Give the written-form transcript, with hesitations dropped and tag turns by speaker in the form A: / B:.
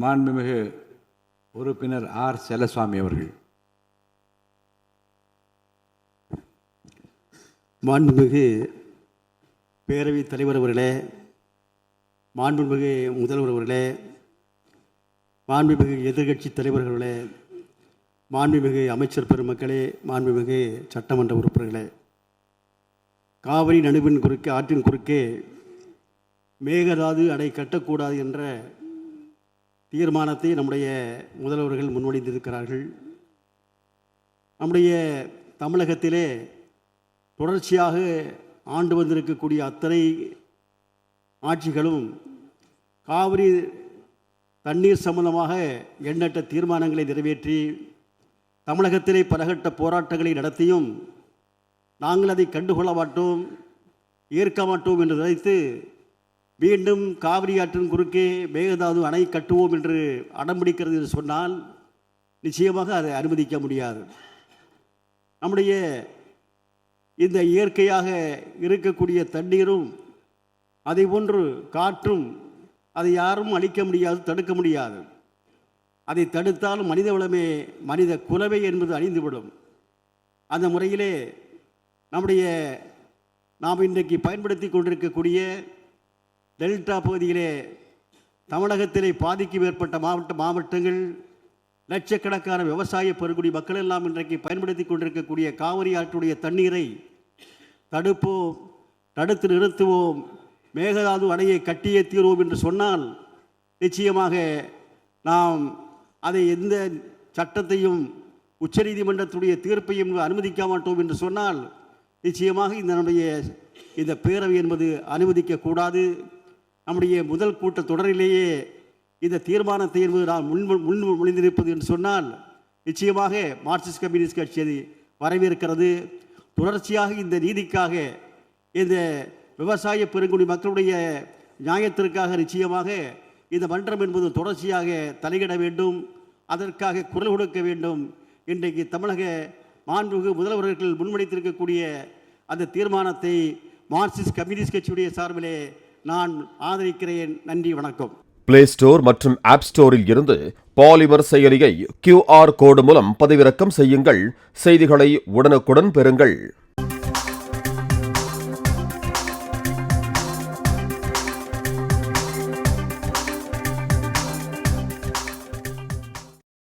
A: மாண்புமிகு உறுப்பினர் ஆர் செல்லசுவாமி அவர்கள்.
B: மாண்புமிகு பேரவைத் தலைவர் அவர்களே, மாண்புமிகு முதல்வர் அவர்களே, மாண்புமிகு எதிர்க்கட்சி தலைவர்களே, மாண்புமிகு அமைச்சர் பெருமக்களே, மாண்புமிகு சட்டமன்ற உறுப்பினர்களே, காவிரி நடுவின் குறுக்கே ஆற்றின் குறுக்கே மேகதாது அணை கட்டக்கூடாது என்ற தீர்மானத்தை நம்முடைய முதல்வர்கள் முன்மொழிந்திருக்கிறார்கள். நம்முடைய தமிழகத்திலே தொடர்ச்சியாக ஆண்டு வந்திருக்கக்கூடிய அத்தனை ஆட்சிகளும் காவிரி தண்ணீர் சம்பந்தமாக எண்ணற்ற தீர்மானங்களை நிறைவேற்றி தமிழகத்திலே பலகட்ட போராட்டங்களை நடத்தியும் நாங்கள் அதை கண்டுகொள்ள மாட்டோம், ஏற்க மாட்டோம் என்று நினைத்து மீண்டும் காவிரி ஆற்றின் குறுக்கே மேகதாது அணை கட்டுவோம் என்று அடம்பிடிக்கிறது என்று சொன்னால் நிச்சயமாக அதை அனுமதிக்க முடியாது. நம்முடைய இந்த இயற்கையாக இருக்கக்கூடிய தண்ணீரும் அதை போன்று காற்றும் அதை யாரும் அழிக்க முடியாது, தடுக்க முடியாது. அதை தடுத்தாலும் மனித வளமே மனித குலமே என்பது அழிந்துவிடும். அந்த முறையிலே நாம் இன்றைக்கு பயன்படுத்தி கொண்டிருக்கக்கூடிய டெல்டா பகுதியிலே தமிழகத்திலே பாதிக்கு மேற்பட்ட மாவட்டங்கள் லட்சக்கணக்கான விவசாய பெருங்குடி மக்கள் எல்லாம் இன்றைக்கு பயன்படுத்தி கொண்டிருக்கக்கூடிய காவிரி ஆற்றுடைய தண்ணீரை தடுப்போம், தடுத்து நிறுத்துவோம், மேகதாது அணையை கட்டியே தீர்வோம் என்று சொன்னால் நிச்சயமாக நாம் அதை எந்த சட்டத்தையும் உச்சநீதிமன்றத்துடைய தீர்ப்பையும் அனுமதிக்க மாட்டோம் என்று சொன்னால் நிச்சயமாக இந்த பேரவை என்பது அனுமதிக்கக்கூடாது. நம்முடைய முதல் கூட்ட தொடரிலேயே இந்த தீர்மானத்தை என்பது நாம் முன்மொழிந்திருப்பது என்று சொன்னால் நிச்சயமாக மார்க்சிஸ்ட் கம்யூனிஸ்ட் கட்சி அதை வரவேற்கிறது. தொடர்ச்சியாக இந்த நீதிக்காக, இந்த விவசாய பெருங்குடி மக்களுடைய நியாயத்திற்காக நிச்சயமாக இந்த மன்றம் என்பது தொடர்ச்சியாக தலையிட வேண்டும், அதற்காக குரல் கொடுக்க வேண்டும். இன்றைக்கு தமிழக மாண்புமிகு முதல்வர்கள் முன்மொழித்திருக்கக்கூடிய அந்த தீர்மானத்தை மார்க்சிஸ்ட் கம்யூனிஸ்ட் கட்சியுடைய சார்பிலே நான் ஆதரிக்கிறேன். நன்றி, வணக்கம்.
C: பிளே ஸ்டோர் மற்றும் ஆப் ஸ்டோரில் இருந்து பாலிமர் செயலியை QR கோடு மூலம் பதிவிறக்கம் செய்யுங்கள். செய்திகளை உடனுக்குடன் பெறுங்கள்.